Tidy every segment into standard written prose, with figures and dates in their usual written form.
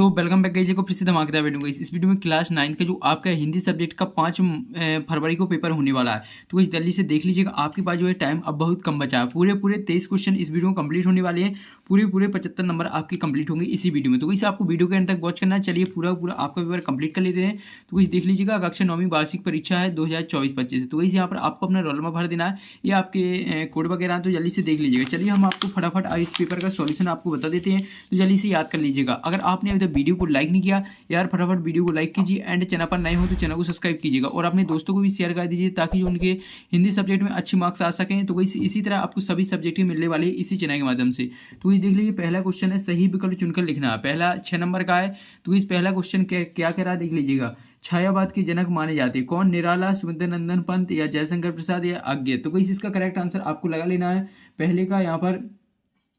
So welcome back guys को फिर से धमाकेदार वीडियो गाइस। इस वीडियो में क्लास 9 का जो आपका हिंदी सब्जेक्ट का 5 फरवरी को पेपर होने वाला है, तो इस जल्दी से देख लीजिएगा। आपके पास जो है टाइम अब बहुत कम बचा है। पूरे 23 क्वेश्चन इस वीडियो में कंप्लीट होने वाले हैं। पूरे 75 नंबर आपके कंप्लीट होंगे इसी वीडियो में। तो इसे आपको वीडियो के अंत तक वॉच करना है। चलिए पूरा आपका पेपर कंप्लीट कर लेते हैं। तो इसे देख लीजिएगा, कक्षा 9वीं वार्षिक परीक्षा है 2024-25। तो इसे यहाँ पर आपको अपना रोल नंबर भर देना है, ये आपके कोड वगैरह हैं, तो जल्दी से देख लीजिएगा। चलिए हम आपको फटाफट इस पेपर का सॉल्यूशन आपको बता देते हैं, तो जल्दी से याद कर लीजिएगा। अगर आपने अभी तक वीडियो को लाइक नहीं किया यार, फटाफट वीडियो को लाइक कीजिए एंड चैनल पर नए हो तो चैनल को सब्सक्राइब कीजिएगा और अपने दोस्तों को भी शेयर कर दीजिए ताकि उनके हिंदी सब्जेक्ट में अच्छे मार्क्स आ सकें। तो इसी तरह आपको सभी सब्जेक्ट के मिलने वाले इसी चैनल के माध्यम से। तो ये देख लीजिए, पहला क्वेश्चन है सही विकल्प चुनकर लिखना है। पहला 6 नंबर का है। तो इस पहला क्वेश्चन क्या कह रहा है देख लीजिएगा। छायावाद के जनक माने जाते हैं कौन? निराला, सुमित्रा नंदन पंत या जयशंकर प्रसाद या अज्ञे। तो इसका करेक्ट आंसर आपको लगा लेना है। पहले का यहाँ पर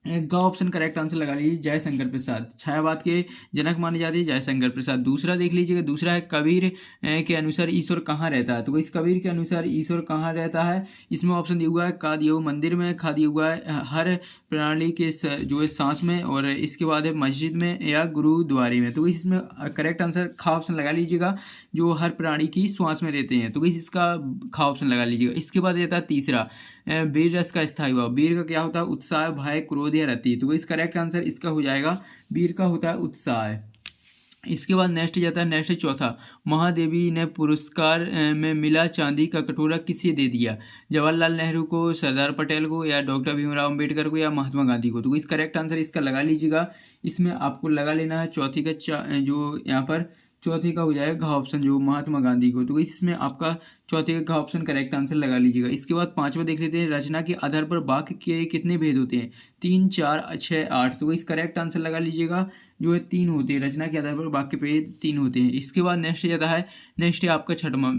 ग ऑप्शन करेक्ट आंसर लगा लीजिए, जयशंकर प्रसाद। छायावाद के जनक माने जाते हैं जयशंकर प्रसाद। दूसरा देख लीजिएगा, दूसरा है कबीर के अनुसार ईश्वर कहाँ रहता है। तो इस कबीर के अनुसार ईश्वर कहाँ रहता है, इसमें ऑप्शन दिया हुआ है का दिया हुआ मंदिर में, खा दिया हुआ है हर प्रणाली के जो है सांस में, और इसके बाद है मस्जिद में या गुरुद्वारे में। तो इसमें करेक्ट आंसर खा ऑप्शन लगा लीजिएगा, जो हर प्राणी की श्वास में रहते हैं। तो इसका खा ऑप्शन लगा लीजिएगा। इसके बाद रहता है तीसरा वीर रस का स्थायी भाव। वीर का क्या होता है? उत्साह, भय, क्रोध या रति। तो इस करेक्ट आंसर इसका हो जाएगा वीर का होता है उत्साह। इसके बाद नेक्स्ट जाता है, नेक्स्ट चौथा, महादेवी ने पुरस्कार में मिला चांदी का कटोरा किसे दे दिया? जवाहरलाल नेहरू को, सरदार पटेल को या डॉक्टर भीमराव अम्बेडकर को या महात्मा गांधी को। तो इस करेक्ट आंसर इसका लगा लीजिएगा। इसमें आपको लगा लेना है चौथी का जो यहाँ पर चौथे का हो जाएगा घ ऑप्शन, जो महात्मा गांधी को। तो इसमें आपका चौथे का घ ऑप्शन करेक्ट आंसर लगा लीजिएगा। इसके बाद पांचवा देख लेते हैं, रचना के आधार पर वाक्य के कितने भेद होते हैं? 3, 4, 6, 8। तो इस करेक्ट आंसर लगा लीजिएगा, जो है 3 होते हैं। रचना के आधार पर वाक्य भेद 3 होते हैं। इसके बाद नेक्स्ट जाता है, नेक्स्ट है आपका छठवां,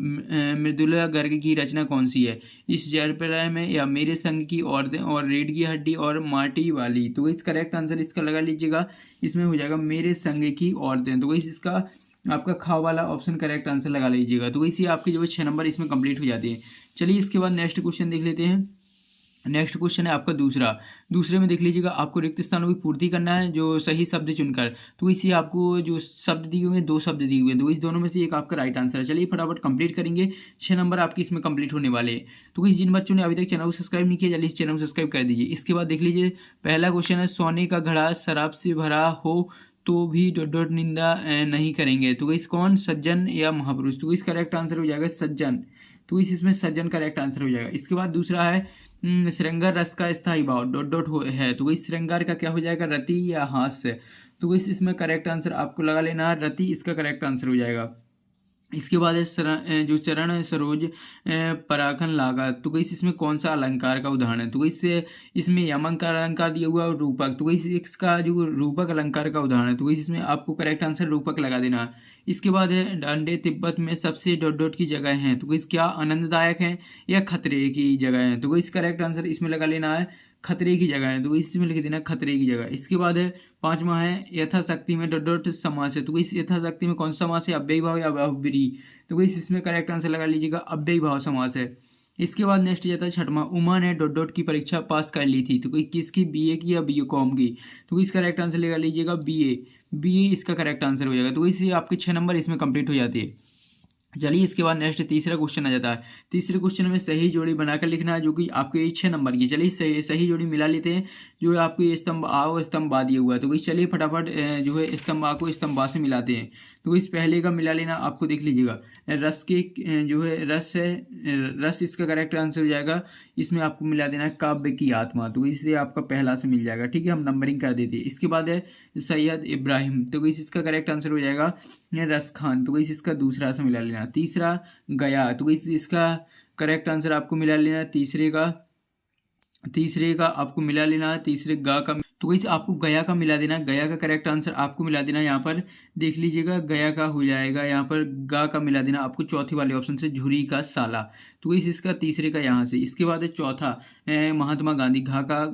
मृदुला गर्ग की रचना कौन सी है? इस जलप्रलय में या मेरे संग की औरतें और रीढ़ की हड्डी और माटी वाली। तो इस करेक्ट आंसर इसका लगा लीजिएगा। इसमें हो जाएगा मेरे संग की औरतें। तो इसका आपका खा वाला ऑप्शन करेक्ट आंसर लगा लीजिएगा। तो इसी आपके जो है 6 नंबर इसमें कंप्लीट हो जाते हैं। चलिए इसके बाद नेक्स्ट क्वेश्चन देख लेते हैं। नेक्स्ट क्वेश्चन है आपका दूसरे में देख लीजिएगा, आपको रिक्त स्थानों की पूर्ति करना है जो सही शब्द चुनकर। तो इसी आपको जो शब्द दिए हुए हैं, 2 शब्द दिए हुए हैं, तो इस दोनों में से एक आपका राइट आंसर है। चलिए फटाफट कंप्लीट करेंगे, 6 नंबर आपके इसमें कंप्लीट होने वाले हैं। तो जिन बच्चों ने अभी तक चैनल को सब्सक्राइब नहीं किया, जल्दी इस चैनल को सब्सक्राइब कर दीजिए। इसके बाद देख लीजिए, पहला क्वेश्चन है, सोने का घड़ा शराब से भरा हो तो भी डॉट निंदा नहीं करेंगे। तो इस कौन? सज्जन या महापुरुष। तो इस करेक्ट आंसर हो जाएगा सज्जन। तो इसमें सज्जन करेक्ट आंसर हो जाएगा। इसके बाद दूसरा है, श्रृंगार रस का स्थायी भाव डॉट है। तो इस श्रृंगार का क्या हो जाएगा? रति या हास्य। तो इसमें करेक्ट आंसर आपको लगा लेना है रति, इसका करेक्ट आंसर हो जाएगा। इसके बाद है जो चरण सरोज पराखन लागा। तो इसमें कौन सा अलंकार का उदाहरण है? तो इसमें यमन का अलंकार दिया हुआ और रूपक। तो इसका जो रूपक अलंकार का उदाहरण है, तो इसमें आपको करेक्ट आंसर रूपक लगा देना है। इसके बाद है, डांडे तिब्बत में सबसे डॉट की जगह हैं। तो क्या आनंददायक है या खतरे की जगह है? तो इस करेक्ट आंसर इसमें लगा लेना है खतरे की जगह है। तो इसमें लिख देना खतरे की जगह। इसके बाद है, पांचवा है, यथाशक्ति में डॉट समास है। तो इस यथाशक्ति में कौन सा समास है? अव्ययी भाव या बहुब्रीहि। तो इसमें करेक्ट आंसर लगा लीजिएगा, अव्ययी भाव समास है। इसके बाद नेक्स्ट जाता है छठवां, उमा ने डॉट की परीक्षा पास कर ली थी। तो किसकी? बीए की या बीकॉम की। तो इस करेक्ट आंसर लगा लीजिएगा बीए इसका करेक्ट आंसर हो जाएगा। तो इससे आपके 6 नंबर इसमें कंप्लीट हो जाती है। चलिए इसके बाद नेक्स्ट तीसरा क्वेश्चन आ जाता है। तीसरे क्वेश्चन में सही जोड़ी बनाकर लिखना है, जो कि आपके 6 नंबर की। चलिए सही जोड़ी मिला लेते हैं, जो आपके स्तंभ आ और स्तंभ बा दिया हुआ है। तो चलिए फटाफट जो है स्तंभ आ को स्तंभ बा से मिलाते हैं। तो इस पहले का मिला लेना आपको देख लीजिएगा, रस के जो है रस है, रस इसका करेक्ट आंसर हो जाएगा। इसमें आपको मिला देना है काव्य की आत्मा। तो इससे आपका पहला से मिल जाएगा, ठीक है, हम नंबरिंग कर देते हैं। इसके बाद है सैयद इब्राहिम। तो इसका करेक्ट आंसर हो जाएगा रस खान। तो इसका दूसरा से मिला लेना। तीसरा गया। तो इसका करेक्ट आंसर आपको मिला लेना तीसरे का आपको मिला लेना है तीसरे गा का। तो आपको गया का मिला देना, गया का करेक्ट आंसर आपको मिला देना। यहाँ पर देख लीजिएगा, गया का हो जाएगा यहाँ पर गा का मिला देना आपको चौथी वाले ऑप्शन से, झुरी का साला। तो इसका तीसरे का यहाँ से। इसके बाद है चौथा, महात्मा गांधी। घा का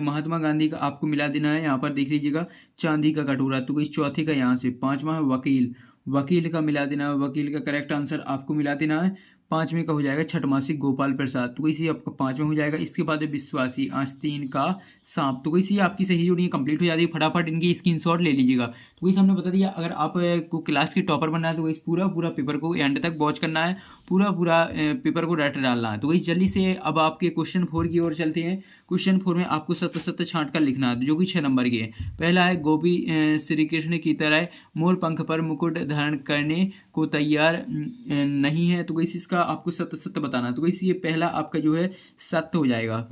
महात्मा गांधी का आपको मिला देना है यहाँ पर देख लीजिएगा, चांदी का कटोरा। तो इस चौथे का यहाँ से। पांचवा है वकील का मिला देना, वकील का करेक्ट आंसर आपको मिला देना है पाँचवें का हो जाएगा छठमासी गोपाल प्रसाद, तो इसी आपका पाँचवें हो जाएगा। इसके बाद है विश्वासी आस्तीन का सांप, तो इसी आपकी सही जोड़ी कंप्लीट हो जाती है। फटाफट इनकी स्क्रीनशॉट ले लीजिएगा। तो इसे हमने बता दिया, अगर आप को क्लास के टॉपर बनना है तो इस पूरा पेपर को एंड तक वॉच करना है, पूरा पेपर को रट डालना है। तो इस जल्दी से अब आपके क्वेश्चन 4 की ओर चलते हैं। क्वेश्चन 4 में आपको सत्य छांट कर लिखना है, जो कि 6 नंबर के है। पहला है गोपी श्री कृष्ण की तरह मोर पंख पर मुकुट धारण करने को तैयार नहीं है, तो इसका आपको सत्य बताना है। तो ये पहला आपका जो है सत्य हो जाएगा,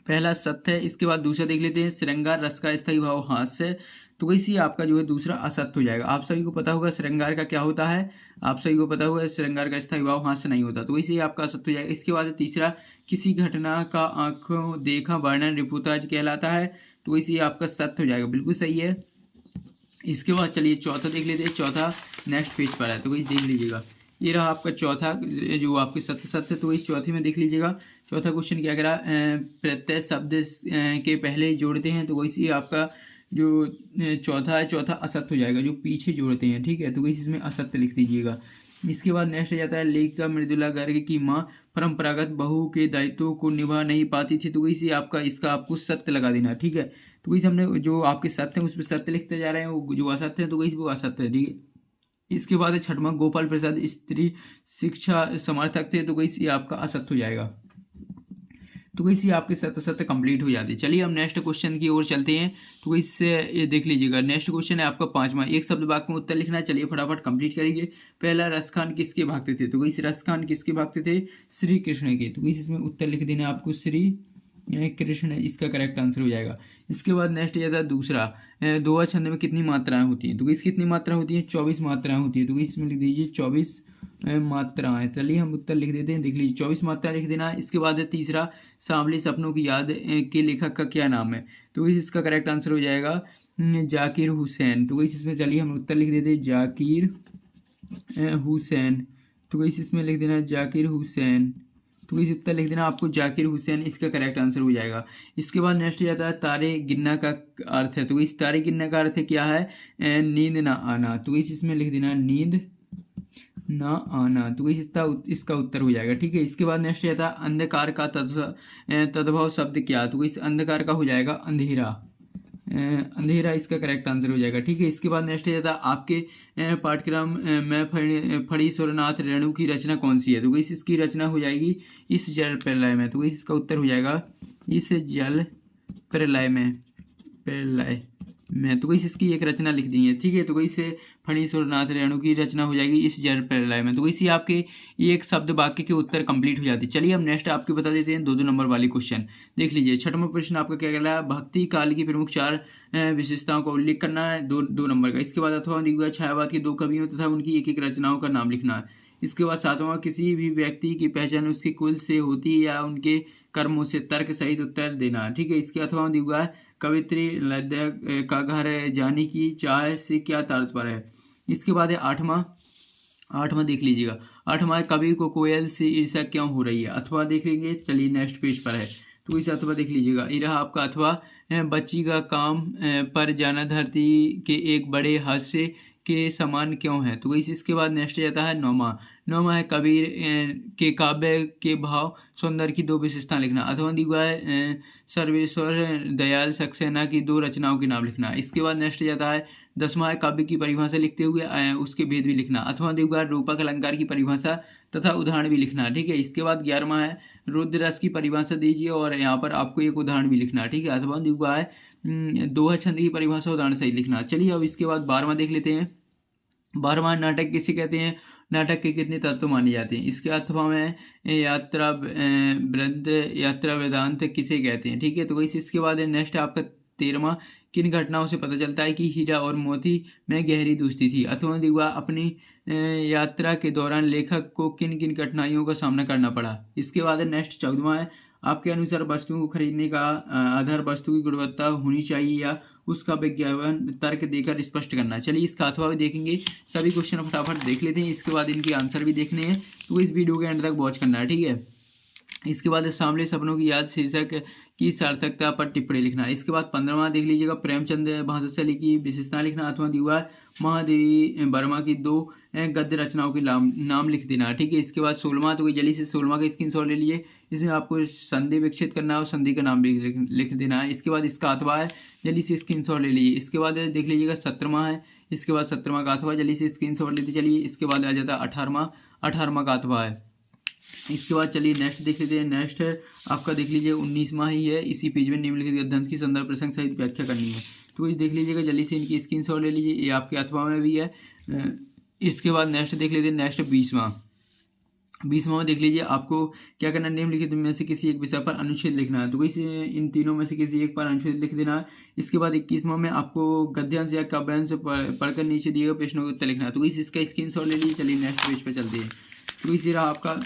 पहला सत्य है। इसके बाद दूसरा देख लेते हैं, श्रृंगार रस का स्थायी भाव हास्य, तो इसी आपका जो है दूसरा असत्य हो जाएगा। आप सभी को पता होगा श्रृंगार का क्या होता है, आप सभी को पता होगा श्रृंगार का स्थायी भाव हास्य नहीं होता, तो इसी आपका असत्य हो जाएगा। इसके बाद तीसरा, किसी घटना का आंखों देखा वर्णन रिपोर्टाज कहलाता है, तो इसी आपका सत्य हो जाएगा, बिल्कुल सही है। इसके बाद चलिए चौथा देख लेते हैं, चौथा नेक्स्ट पेज पर है, तो देख लीजिएगा। ये रहा आपका चौथा जो आपके सत्य, तो इस चौथे में देख लीजिएगा। चौथा क्वेश्चन क्या करा, प्रत्यय शब्द के पहले जोड़ते हैं, तो वैसे आपका जो चौथा है, चौथा असत्य हो जाएगा, जो पीछे जोड़ते हैं, ठीक है, तो वैसे इसमें असत्य लिख दीजिएगा। इसके बाद नेक्स्ट आ जाता है, लेखिका मृदुला गर्ग की माँ परंपरागत बहू के दायित्वों को निभा नहीं पाती थी, तो वैसे आपका इसका आपको सत्य लगा देना, ठीक है। तो वैसे हमने जो आपके सत्य हैं उस पर सत्य लिखते जा रहे हैं, वो जो असत्य है तो वैसे वो असत्य है, ठीक है। इसके बाद छठवां, गोपाल प्रसाद स्त्री शिक्षा समर्थक थे, तो वैसे आपका असत्य हो जाएगा। तो इसी आपके सत्य कंप्लीट हो जाते हैं। चलिए हम नेक्स्ट क्वेश्चन की ओर चलते हैं। तो इससे ये देख लीजिएगा, नेक्स्ट क्वेश्चन है आपका पांचवा, एक शब्द वाक्य में उत्तर लिखना है। चलिए फटाफट कंप्लीट करेंगे। पहला, रसखान किसके भक्त थे, तो इस रसखान किसके भक्त थे, श्री कृष्ण के, तो इसमें उत्तर लिख देना आपको श्री कृष्ण, इसका करेक्ट आंसर हो जाएगा। इसके बाद नेक्स्ट जाता है दूसरा, दोहा छंद में कितनी मात्राएं होती हैं, तो इस कितनी मात्रा होती है, 24 मात्राएं होती है, तो इसमें लिख दीजिए 24 मात्राएं। चलिए हम उत्तर लिख देते हैं, देख लीजिए 24 मात्रा लिख देना है। इसके बाद है तीसरा, सांवली सपनों की याद के लेखक का क्या नाम है, तो इसका करेक्ट आंसर हो जाएगा जाकिर हुसैन, तो इसमें चलिए हम उत्तर लिख देते हैं जाकिर हुसैन, तो इसमें लिख देना जाकिर हुसैन, तो इस उत्तर लिख देना आपको जाकिर हुसैन, इसका करेक्ट आंसर हो जाएगा। इसके बाद नेक्स्ट जाता है, तारे गिनना का अर्थ है, तो इस तारे गिनना का अर्थ क्या है, नींद ना आना, तो इसमें लिख देना नींद ना आना, तो इसका उत्तर हो जाएगा, ठीक है। इसके बाद नेक्स्ट आता है, अंधकार का तद्भव शब्द क्या, तो इस अंधकार का हो जाएगा अंधेरा, अंधेरा इसका करेक्ट आंसर हो जाएगा, ठीक है। इसके बाद नेक्स्ट जाता है, आपके पाठ्यक्रम में फणीश्वरनाथ रेणु की रचना कौन सी है, तो इसकी रचना हो जाएगी इस जल प्रलय में, तो इसका उत्तर हो जाएगा इस जल प्रलय में, तो इसकी एक रचना लिख दी है, ठीक है। तो इससे फणीश्वरनाथ रेणु की रचना हो जाएगी इस जल प्रलय में, तो इसी आपके एक शब्द वाक्य के उत्तर कंप्लीट हो जाते हैं। चलिए हम नेक्स्ट आपके बता देते हैं 2-2 नंबर वाले क्वेश्चन, देख लीजिए। छठवां प्रश्न आपका क्या कहला है, भक्ति काल की प्रमुख 4 विशेषताओं का उल्लेख करना है, 2 नंबर का। इसके बाद अथवा दिग्गज छायावाद के 2 कवियों तथा उनकी एक रचनाओं का नाम लिखना है। इसके बाद 7वां, किसी भी व्यक्ति की पहचान उसके कुल से होती है या उनके कर्मों से, तर्क सहित उत्तर देना, ठीक है। इसके 8वां दिग्गज कवित्री लद्य का घर जाने की चाह से क्या तात्पर्य है। इसके बाद है 8वां देख लीजिएगा, 8वां कवि को कोयल से ईर्ष्या क्यों हो रही है, अथवा देख लेंगे। चलिए नेक्स्ट पेज पर है, तो इस अथवा देख लीजिएगा, ये रहा आपका अथवा, बच्ची का काम पर जाना धरती के एक बड़े हादसे के समान क्यों है, तो इसके बाद नेक्स्ट जाता है 9वां है, कबीर के काव्य के भाव सौंदर्य की 2 विशेषता लिखना। अथवा दिगवा है, सर्वेश्वर दयाल सक्सेना की 2 रचनाओं के नाम लिखना। इसके बाद नेक्स्ट जाता है 10वां है, काव्य की परिभाषा लिखते हुए उसके भेद भी लिखना। अथवा दिगवा रूपक अलंकार की परिभाषा तथा उदाहरण भी लिखना, ठीक है। इसके बाद 11वां है, रुद्र रस की परिभाषा दीजिए और यहाँ पर आपको एक उदाहरण भी लिखना, ठीक है। अथवा दिगवा है, दोहा छंद की परिभाषा उदाहरण सही लिखना। चलिए अब इसके बाद 12वां देख लेते हैं। 12वां, नाटक किसे कहते हैं, नाटक के कितने तत्व माने जाते हैं। इसके अथवा में यात्रा वेदांत किसे कहते हैं, ठीक है। तो वैसे इसके बाद नेक्स्ट आपका 13वां, किन घटनाओं से पता चलता है कि हीरा और मोती में गहरी दोस्ती थी। अथवा दिगवा, अपनी यात्रा के दौरान लेखक को किन किन कठिनाइयों का सामना करना पड़ा। इसके बाद नेक्स्ट 14वां है, आपके अनुसार वस्तुओं को खरीदने का आधार वस्तु की गुणवत्ता होनी चाहिए या उसका विज्ञापन तर्क देकर स्पष्ट करना। चलिए इसका अथवा भी देखेंगे, सभी क्वेश्चन फटाफट देख लेते हैं, इसके बाद इनके आंसर भी देखने हैं, तो इस वीडियो के एंड तक वॉच करना है, ठीक है। इसके बाद सांवले सपनों की याद शीर्षक की सार्थकता पर टिप्पणी लिखना। इसके बाद 15वां देख लीजिएगा, प्रेमचंद भाषाशैली की विशेषता लिखना अथवा दिया महादेवी वर्मा की 2 गद्य रचनाओं के नाम लिख देना। ठीक है। इसके बाद 16वां, तो जल्दी से 16वां का स्क्रीनशॉट ले लीजिए। इसमें आपको संधि विकसित करना है और संधि का नाम भी लिख देना है। इसके बाद इसका अथवा है, जल्दी से स्क्रीनशॉट ले लीजिए। इसके बाद देख लीजिएगा 17वां है, इसके बाद 17वां का अथवा, जल्दी से स्क्रीनशॉट लेते चलिए। इसके बाद आ जाता है 18वां का अथवा है। इसके बाद चलिए नेक्स्ट देख लेते हैं। नेक्स्ट है आपका देख लीजिए 19वां ही है। इसी पेज में निम्नलिखित ग्रंथ की संदर्भ प्रसंग सहित व्याख्या करनी है, तो ये देख लीजिएगा। जल्दी से इनकी स्क्रीनशॉट ले लीजिए, ये आपके अथवा में भी है। इसके बाद नेक्स्ट देख लेते हैं। नेक्स्ट 20वां में देख लीजिए, आपको क्या करना है, निम्नलिखित में से किसी एक विषय पर अनुच्छेद लिखना है, तो इसे इन तीनों में से किसी एक पर अनुच्छेद लिख देना है। इसके बाद 21वां में आपको गद्यांश या काव्यांश पढ़कर नीचे दिए गए प्रश्नों के उत्तर लिखना है, तो इसका स्क्रीनशॉट ले लीजिए। चलिए नेक्स्ट पेज पर चलते हैं। तो इसी रहा आपका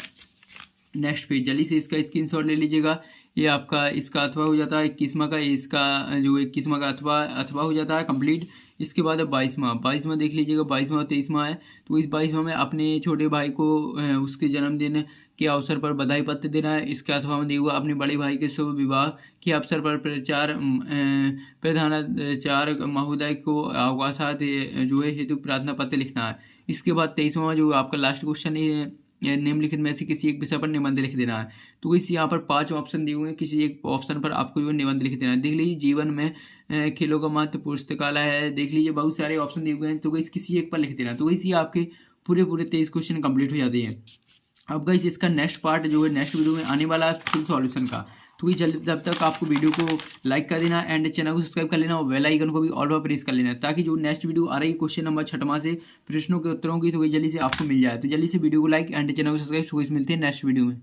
नेक्स्ट पेज, जल्दी से इसका स्क्रीनशॉट ले लीजिएगा। ये आपका इसका अथवा हो जाता है 21वां का, इसका जो 21वां का अथवा हो जाता है कंप्लीट। इसके बाद है 22वां देख लीजिएगा। 22वां और 23वां है, तो इस 22वां में अपने छोटे भाई को उसके जन्मदिन के अवसर पर बधाई पत्र देना है। इसके अथवा में दिया हुआ अपने बड़े भाई के शुभ विवाह के अवसर पर प्रधानाचार्य महोदय को अवकाशात जो है हेतु प्रार्थना पत्र लिखना है। इसके बाद 23वां जो आपका लास्ट क्वेश्चन है, निम्नलिखित में से किसी एक विषय पर निबंध लिख देना है, तो इस यहाँ पर 5 ऑप्शन दिए हुए हैं, किसी एक ऑप्शन पर आपको जो निबंध लिख देना है। देख लीजिए जीवन में खेलों का महत्व, पुस्तकालय है, देख लीजिए बहुत सारे ऑप्शन दिए हुए हैं, तो इस किसी एक पर लिख देना है। तो इसी आपके पूरे 23 क्वेश्चन कंप्लीट हो जाते हैं। अब गाइस इसका नेक्स्ट पार्ट जो है नेक्स्ट वीडियो में आने वाला है फुल सॉल्यूशन का, तो जब तक आपको वीडियो को लाइक कर देना एंड चैनल को सब्सक्राइब कर लेना और बेल आइकन को भी ऑल पर प्रेस कर लेना, ताकि जो नेक्स्ट वीडियो आ रही है क्वेश्चन नंबर 6वां से प्रश्नों के उत्तरों की, तो जल्दी से आपको मिल जाए। तो जल्दी से वीडियो को लाइक एंड चैनल को सब्सक्राइब। मिलते हैं नेक्स्ट वीडियो में।